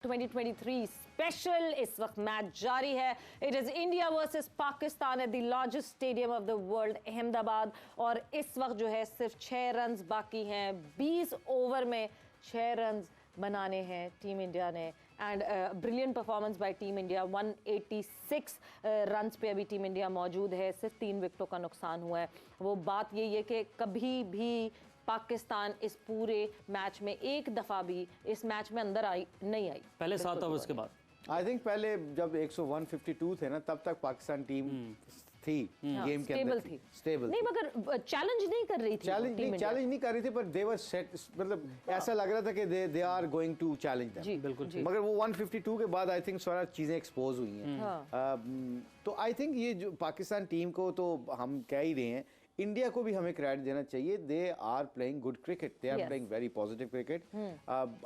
2023 special इस वक्त match जारी है। It is India versus Pakistan at the largest stadium of the world Ahmedabad. और इस वक्त जो है सिर्फ 6 रन बाकी हैं। 20 ओवर में 6 रन बनाने हैं टीम इंडिया ने। And brilliant performance by team India. 186 run पे अभी टीम इंडिया मौजूद है। सिर्फ 3 विकेटों का नुकसान हुआ है। वो बात यही है कि कभी भी पाकिस्तान इस पूरे मैच में एक दफा भी इस मैच में अंदर नहीं आई। पहले 7 ओवर्स के बाद आई थिंक पहले जब 152 थे ना तब तक पाकिस्तान टीम थी गेम के अंदर थी स्टेबल नहीं, मगर चैलेंज नहीं कर रही थी। चैलेंज नहीं कर रही थी, पर दे वर सेट, मतलब ऐसा लग रहा था कि they are going to challenge them. बिल्कुल। मगर वो 152 के बाद आई थिंक सारा चीजें एक्सपोज हुई हैं। तो आई थिंक ये जो पाकिस्तान टीम को तो हम कह ही रहे हैं, इंडिया को भी हमें क्रेडिट देना चाहिए। They are playing good cricket, they are playing very positive cricket.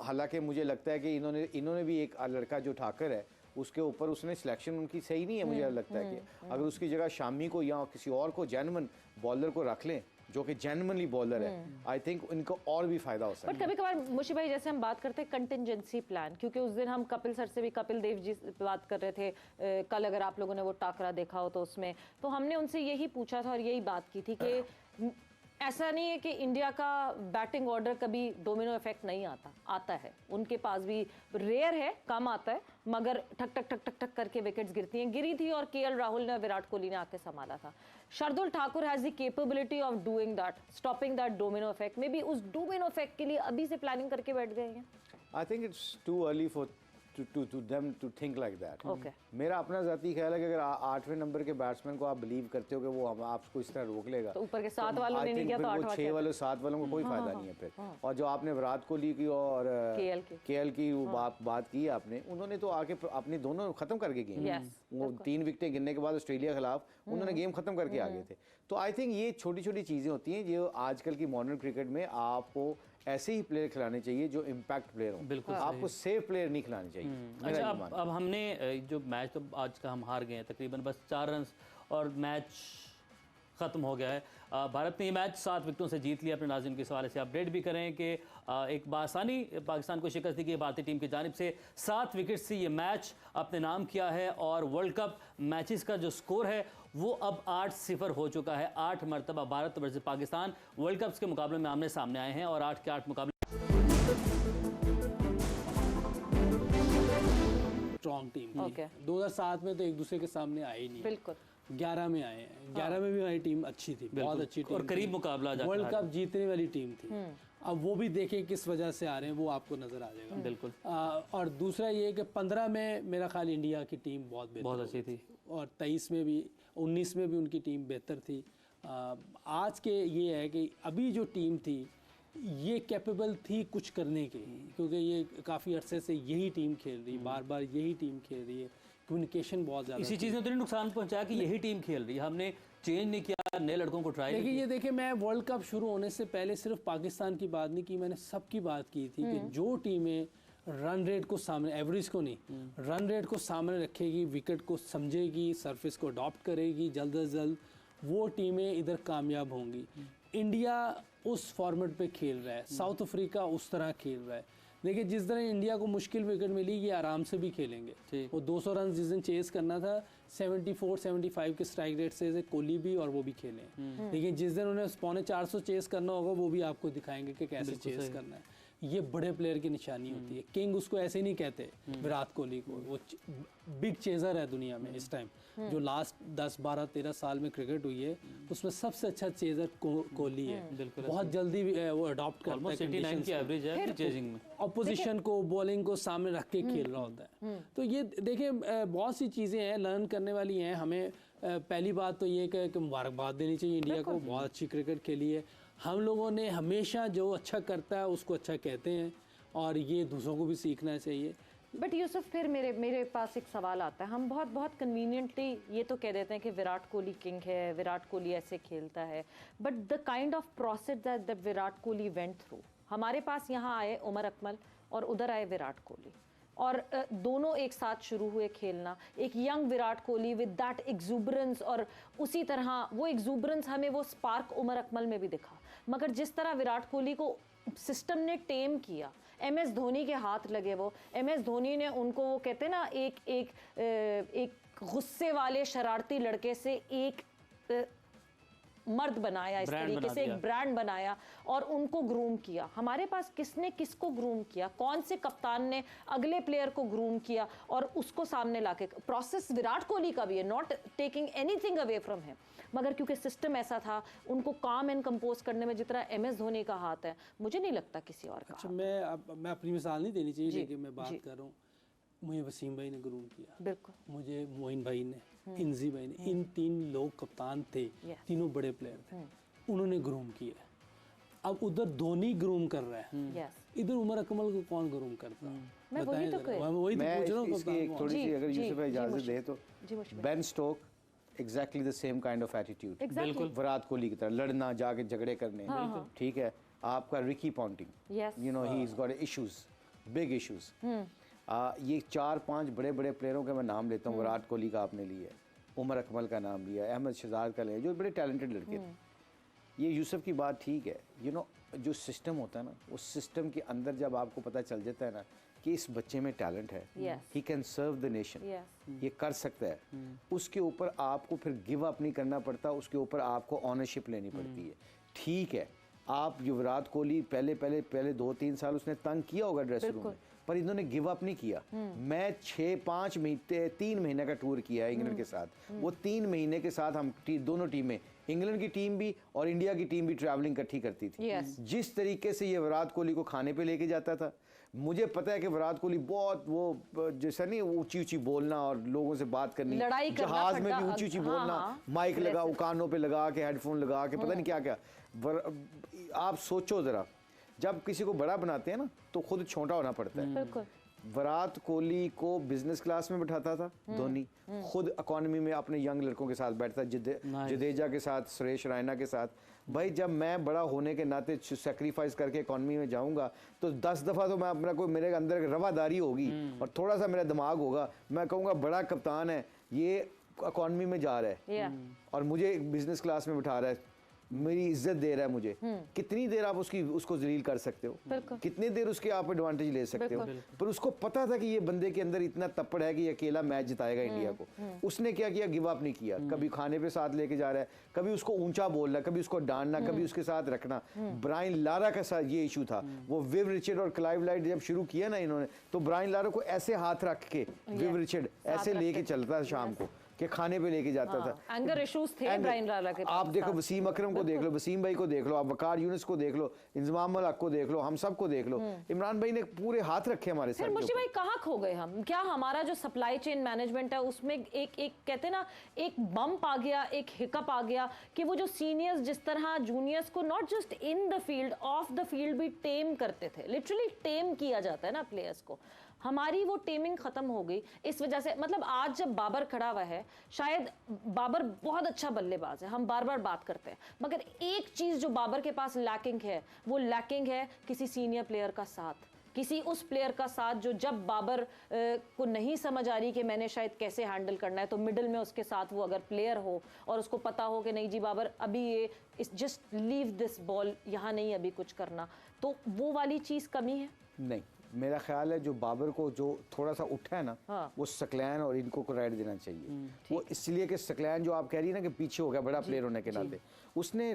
हालांकि मुझे लगता है कि इन्होंने भी एक लड़का जो ठाकर है उसके ऊपर उसने सिलेक्शन उनकी सही नहीं है। मुझे लगता है कि अगर उसकी जगह शामी को या किसी और को जेन्युइन बॉलर को रख लें जो कि जेन्युइनली बॉलर है, आई थिंक इनको और भी फायदा हो सकता है। बट कभी कभार मुशी भाई जैसे हम बात करते हैं कंटिजेंसी प्लान, क्योंकि उस दिन हम कपिल सर से भी, कपिल देव जी से बात कर रहे थे कल, अगर आप लोगों ने वो टाकरा देखा हो तो उसमें तो हमने उनसे यही पूछा था और यही बात की थी कि ऐसा नहीं है कि इंडिया का बैटिंग ऑर्डर कभी डोमिनो इफेक्ट नहीं आता है। उनके पास भी रेयर है, कम आता है, मगर ठक ठक ठक ठक ठक करके विकेट्स गिरी थी और केएल राहुल ने, विराट कोहली ने आके संभाला था। Shardul Thakur has the capability of doing that, stopping that domino effect. May be उस डोमिनो इफेक्ट के लिए अभी से प्लानिंग करके बैठ गए हैं। I think it's too early for to them to think like that. Okay. मेरा अपना ज़ाती ख्याल है कि अगर 8वें नंबर के बैट्समैन को आप बिलीव करते हो कि वो आपको इस तरह रोक लेगा, तो ऊपर के 7 वालों ने नहीं किया तो 8 6 वालों 7 वालों को कोई फायदा नहीं है फिर। और जो आपने विराट कोहली की और केएल की वो बात की आपने, उन्होंने तो आके अपने दोनों खत्म करके गेम, वो 3 विकेटें गिरने के बाद ऑस्ट्रेलिया के खिलाफ उन्होंने गेम खत्म करके आ गए थे। तो आई थिंक ये छोटी छोटी चीज़ें होती हैं जो आजकल की मॉडर्न क्रिकेट में आपको ऐसे ही प्लेयर खिलाने चाहिए जो इम्पैक्ट प्लेयर हो। बिल्कुल, आपको सेफ प्लेयर नहीं खिलाने चाहिए। अच्छा, अब हमने जो मैच तो आज का हम हार गए हैं तकरीबन बस 4 रन और मैच ख़त्म हो गया है। भारत ने ये मैच 7 विकेटों से जीत लिया। अपने नाज़रीन के सवाल से अपडेट भी करें कि एक बासानी पाकिस्तान को शिकस्त दी गई भारतीय टीम की जानिब से। 7 विकेट से ये मैच अपने नाम किया है और वर्ल्ड कप मैचेस का जो स्कोर है वो अब 8-0 हो चुका है। 8 मरतबा Bharat versus Pakistan world cups के मुकाबले में आमने सामने आए हैं और 8 के 8 मुकाबले स्ट्रॉन्ग टीम थी। 2007 में तो एक दूसरे के सामने आए ही नहीं। बिल्कुल। 11 में आए हैं। 11 में भी हमारी टीम अच्छी थी, बहुत अच्छी टीम और करीब मुकाबला, वर्ल्ड कप जीतने वाली टीम थी। अब वो भी देखें किस वजह से आ रहे हैं, वो आपको नजर आ जाएगा। बिल्कुल। और दूसरा ये कि 15 में मेरा ख्याल इंडिया की टीम बहुत अच्छी थी और 23 में भी, 19 में भी उनकी टीम बेहतर थी। आज के ये है कि अभी जो टीम थी ये कैपेबल थी कुछ करने के, क्योंकि ये काफ़ी अरसे से यही टीम खेल रही है, बार बार यही टीम खेल रही है। कम्युनिकेशन बहुत ज़्यादा, इसी चीज़ ने तो नहीं नुकसान पहुंचाया कि यही टीम खेल रही है, हमने चेंज नहीं किया, नए लड़कों को ट्राई देखिए। ये देखिए, मैं वर्ल्ड कप शुरू होने से पहले सिर्फ पाकिस्तान की बात नहीं की, मैंने सबकी बात की थी कि जो टीमें रन रेट को सामने, एवरेज को नहीं, रन रेट को सामने रखेगी, विकेट को समझेगी, सरफेस को अडॉप्ट करेगी जल्द अज जल्द, वो टीमें इधर कामयाब होंगी। इंडिया उस फॉर्मेट पे खेल रहा है, साउथ अफ्रीका उस तरह खेल रहा है। देखिए, जिस तरह इंडिया को मुश्किल विकेट मिली, ये आराम से भी खेलेंगे। वो 200 रन जिस दिन चेस करना था, 74-75 के स्ट्राइक रेट से कोहली भी और वो भी खेले। लेकिन जिस दिन उन्हें 450 चेस करना होगा, वो भी आपको दिखाएंगे कि कैसे चेस करना है। ये बड़े प्लेयर की निशानी होती है। किंग उसको ऐसे नहीं कहते विराट कोहली को, वो बिग चेजर है दुनिया में इस टाइम। जो लास्ट 10-12-13 साल में क्रिकेट हुई है उसमें सबसे अच्छा चेजर कोहली है। बहुत जल्दी वो अडॉप्ट करता है, 89 की एवरेज है चेजिंग में, ऑपोजिशन को, बॉलिंग को सामने रख के खेल रहा होता है। तो ये देखिए, बहुत सी चीज़ें हैं लर्न करने वाली हैं हमें। पहली बात तो ये कि मुबारकबाद देनी चाहिए इंडिया को, बहुत अच्छी क्रिकेट खेली है। हम लोगों ने हमेशा जो अच्छा करता है उसको अच्छा कहते हैं और ये दूसरों को भी सीखना चाहिए। बट यूसुफ, फिर मेरे पास एक सवाल आता है। हम बहुत कन्वीनियंटली ये तो कह देते हैं कि विराट कोहली किंग है, विराट कोहली ऐसे खेलता है, but the kind of process that Virat Kohli went through, हमारे पास यहाँ आए उमर अकमल और उधर आए विराट कोहली, और दोनों एक साथ शुरू हुए खेलना। एक young Virat Kohli with that exuberance, और उसी तरह वो एक्सूबरेंस हमें वो स्पार्क उमर अकमल में भी दिखा। मगर जिस तरह विराट कोहली को सिस्टम ने टेम किया, MS धोनी के हाथ लगे वो, MS धोनी ने उनको वो कहते हैं ना एक गुस्से वाले शरारती लड़के से एक मर्द बनाया, इस तरीके से एक ब्रांड बनाया और उनको ग्रूम किया। हमारे पास किसने किसको ग्रूम किया, कौन से कप्तान ने अगले प्लेयर को ग्रूम किया और उसको सामने लाके, प्रोसेस विराट कोहली का भी है, not taking anything away from him, मगर क्योंकि सिस्टम ऐसा था, उनको काम एंड कंपोज करने में जितना MS धोनी का हाथ है, मुझे नहीं लगता किसी और का। अच्छा, मैं अपनी मिसाल नहीं देनी चाहिए, लेकिन मैं बात कर रहा हूँ, मुझे वसीम भाई ने ग्रूम किया, बिल्कुल, मुझे मोइन भाई ने, इंजी भाई ने, इन 3 लोग कप्तान थे, तीनों बड़े प्लेयर थे, उन्होंने ग्रूम किया। अब उधर धोनी ग्रूम कर रहा है, इधर उमर अकमल को कौन ग्रूम करता है? मैं वही तो कह वही तो पूछ रहा हूँ। इसकी एक थोड़ी सी अगर यूसुफ भाई इजाजत दे तो Ben Stokes exactly the same kind of attitude, बिल्कुल विराट कोहली की तरह लड़ना, जाके झगड़े करने, ठीक है। आपका Ricky Ponting, you know he is got issues, big issues. ये 4-5 बड़े बड़े प्लेयरों के मैं नाम लेता हूँ, विराट कोहली का आपने लिया, उमर अकमल का नाम लिया, अहमद शहजाद का लिया, जो बड़े टैलेंटेड लड़के थे। ये यूसुफ की बात ठीक है, यू नो जो सिस्टम होता है ना, उस सिस्टम के अंदर जब आपको पता चल जाता है ना कि इस बच्चे में टैलेंट है, he can serve the nation, ये कर सकता है, उसके ऊपर आपको फिर गिव अप नहीं करना पड़ता, उसके ऊपर आपको ऑनरशिप लेनी पड़ती है। ठीक है, आप जो विराट कोहली पहले 2-3 साल उसने तंग किया होगा ड्रेसिंग रूम में, पर इन्होंने गिव अप नहीं किया। मैं 6-5 महीने 3 महीने का टूर किया है इंग्लैंड के साथ, वो 3 महीने के साथ हम दोनों टीमें, इंग्लैंड की टीम भी और इंडिया की टीम भी ट्रैवलिंग इकट्ठी करती थी। जिस तरीके से ये विराट कोहली को खाने पे लेके जाता था, मुझे पता है कि विराट कोहली बहुत वो जैसा नहीं ऊंची ऊंची बोलना और लोगों से बात करनी, जहाज में भी ऊंची ऊंची बोलना, माइक लगा कानों पे लगा के, हेडफोन लगा के, पता नहीं क्या क्या। आप सोचो जरा, जब किसी को बड़ा बनाते हैं ना तो खुद छोटा होना पड़ता है। विराट कोहली को बिजनेस क्लास में बैठाता था धोनी, खुद इकोनॉमी में अपने यंग लड़कों के साथ बैठता, जडेजा के साथ, सुरेश रैना के साथ। भाई जब मैं बड़ा होने के नाते सेक्रीफाइस करके इकोनॉमी में जाऊंगा तो 10 दफ़ा तो मैं अपना कोई मेरे अंदर रवादारी होगी और थोड़ा सा मेरा दिमाग होगा, मैं कहूँगा बड़ा कप्तान है, ये इकोनॉमी में जा रहा है और मुझे बिजनेस क्लास में बिठा रहा है, मेरी इज्जत दे रहा है मुझे। कितनी देर आप उसको जलील कर सकते हो, कितनी देर उसके आप एडवांटेज ले सकते हो। पर उसको पता था कि ये बंदे के अंदर इतना तप्पड़ है कि ये अकेला मैच जिताएगा इंडिया को। उसने क्या किया, गिव अप नहीं किया, कभी खाने पे साथ लेके जा रहा है, कभी उसको ऊंचा बोलना, कभी उसको डांटना, कभी उसके साथ रखना। ब्रायन लारा के साथ ये इशू था, वो विव रिचर्ड और क्लाइव लाइट जब शुरू किया ना इन्होंने, तो ब्रायन लारा को ऐसे हाथ रख के विव रिचर्ड ऐसे लेके चलता था शाम को कि खाने पे लेके जाता था। एंगर इश्यूज थे ब्रायन लारा के। आप देखो वसीम अकरम को देख लो, वसीम भाई को देख लो, आप वकार यूनुस को देख लो, इंजमाम अल हक को देख लो, हम सब को देख लो। इमरान भाई ने पूरे हाथ रखे हमारे साथ। मुर्शी भाई कहाँ खो गए हम? क्या हमारा जो सप्लाई चेन मैनेजमेंट है उसमें एक कहते ना एक बम्प आ गया, एक हिकअप आ गया कि वो जो सीनियर्स जिस तरह जूनियर्स को not just in the field, of the field भी टेम करते थे, लिटरली टेम किया जाता है ना प्लेयर्स को, हमारी वो टेमिंग खत्म हो गई इस वजह से। मतलब आज जब बाबर खड़ा हुआ है, शायद बाबर बहुत अच्छा बल्लेबाज है, हम बार बार बात करते हैं, मगर एक चीज जो बाबर के पास लैकिंग है, वो लैकिंग है किसी सीनियर प्लेयर का साथ, किसी उस प्लेयर का साथ जो जब बाबर को नहीं समझ आ रही कि मैंने शायद कैसे हैंडल करना है, तो मिडिल में उसके साथ वो अगर प्लेयर हो और उसको पता हो कि नहीं जी बाबर अभी ये जस्ट लीव दिस बॉल, यहाँ नहीं अभी कुछ करना, तो वो वाली चीज़ कमी है। नहीं, मेरा ख्याल है जो बाबर को जो थोड़ा सा उठा है ना, वो सकलैन और इनको को राइट देना चाहिए। वो इसलिए कि सकलैन जो आप कह रही है ना कि पीछे हो गया बड़ा प्लेयर होने के नाते, उसने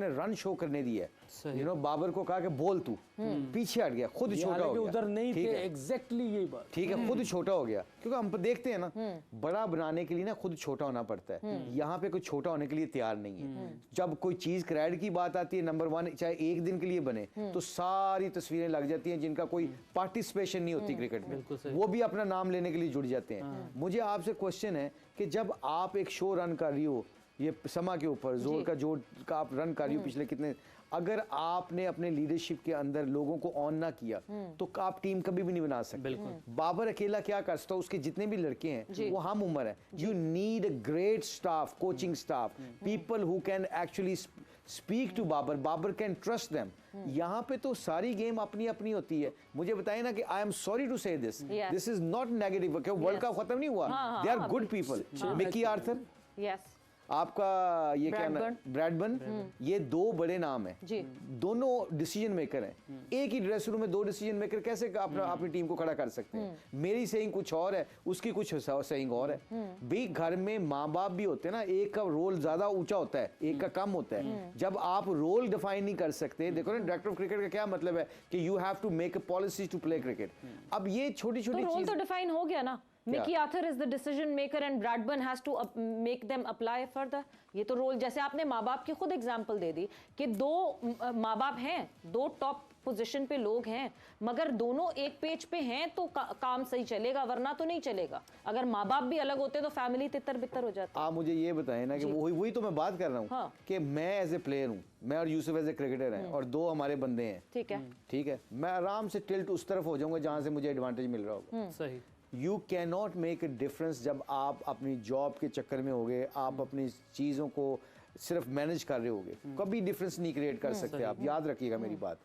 रन शो करने दिया है। यू नो बाबर को कहा कि बोल तू, पीछे हट गया, खुद छोटा हो गया, उधर नहीं थे, एग्जैक्टली यही बात, ठीक है, खुद छोटा हो गया। क्योंकि हम देखते हैं ना, बड़ा बनाने के लिए ना खुद छोटा होना पड़ता है, यहाँ पे कोई छोटा होने के लिए तैयार नहीं है। जब कोई चीज क्रेडिट की बात आती है, नंबर 1 चाहे एक दिन के लिए बने, तो सारी तस्वीरें लग जाती हैं जिनका कोई पार्टिसिपेशन नहीं होती क्रिकेट में, वो भी अपना नाम लेने के लिए जुड़ जाते हैं। मुझे आपसे क्वेश्चन है कि जब आप एक शो रन कर रही हो, ये समा के ऊपर जोर का आप रन कर रही हो पिछले कितने, अगर आपने अपने लीडरशिप के अंदर लोगों को ऑन ना किया तो आप टीम कभी भी नहीं बना सकते। बाबर अकेला क्या कर सकता, उसके जितने भी लड़के हैं वो हम उम्र है। You need a great staff, coaching staff, people who can actually speak to Babar, Babar can trust them. यहाँ पे तो सारी गेम अपनी अपनी होती है। मुझे बताइए ना कि I am sorry to say this is not negative, world cup खत्म नहीं हुआ, they are good people. Mickey Arthur, yes आपका ये क्या नाम, ब्रैडबर्न, ये दो बड़े नाम हैं जी। दोनों डिसीजन मेकर हैं। एक ही ड्रेस रूम में दो डिसीजन मेकर कैसे अपनी टीम को खड़ा कर सकते हैं? मेरी सेइंग कुछ और है, उसकी कुछ सेइंग और है। भाई घर में माँ बाप भी होते हैं ना, एक का रोल ज्यादा ऊंचा होता है, एक का कम होता है। जब आप रोल डिफाइन नहीं कर सकते, देखो ना डायरेक्टर ऑफ क्रिकेट का क्या मतलब है कि you have to make a policy to play cricket. अब ये छोटी तो छोटी रोल चीज तो डिफाइन हो गया ना, Mickey Arthur is the decision maker and Bradburn has to make them apply further. ये तो रोल, जैसे आपने माँ बाप की खुद एग्जांपल दे दी कि दो माँ बाप हैं, दो टॉप पोजीशन पे लोग हैं, मगर दोनों एक पेज पे हैं तो काम सही चलेगा, वरना तो नहीं चलेगा। अगर माँ बाप भी अलग होते तो फैमिली तितर बितर हो जाती। आप मुझे ये बताएं ना कि वही तो मैं बात कर रहा हूँ। हाँ। कि मैं एज ए प्लेयर हूँ, मैं और यूसुफ एज ए क्रिकेटर हैं और दो हमारे बंदे हैं, ठीक है, ठीक है, मैं आराम से टिल्ट उस तरफ हो जाऊंगा जहां से मुझे एडवांटेज मिल रहा होगा। सही। You can not make a difference जब आप अपनी जॉब के चक्कर में होगे, आप अपनी चीज़ों को सिर्फ मैनेज कर रहे होगे, कभी डिफरेंस नहीं क्रिएट कर सकते आप। याद रखिएगा मेरी बात।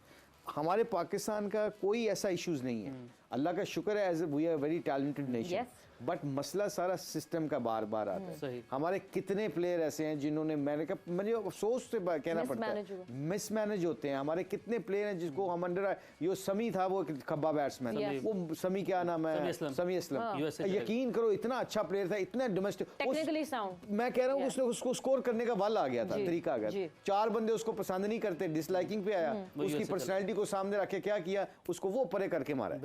हमारे पाकिस्तान का कोई ऐसा इश्यूज नहीं है, अल्लाह का शुक्र है, as we are very talented nation. Yes. But मसला सारा सिस्टम का बार बार आता है। सही। हमारे कितने प्लेयर ऐसे हैं जिन्होंने, मैंने कहा, मुझे अफसोस से कहना पड़ता Mismanage है, हुआ। मिसमैनेज होते हैं। हमारे कितने प्लेयर हैं जिसको हम अंडर, यो समी था वो खब्बा बैट्समैन, Yes. वो समी क्या नाम समी है, असलम। समी असलम, USA यकीन करो इतना अच्छा प्लेयर था, इतना डोमेस्टिक, टेक्निकली साउंड। मैं कह रहा हूँ उसने उसको स्कोर करने का बल आ गया था, जी, तरीका आ गया। जी। चार बंदे उसको पसंद नहीं करते, डिसलाइकिंग पे आया, वो उसकी USA पर्सनैलिटी को सामने रख के क्या किया, उसको वो परे करके मारा।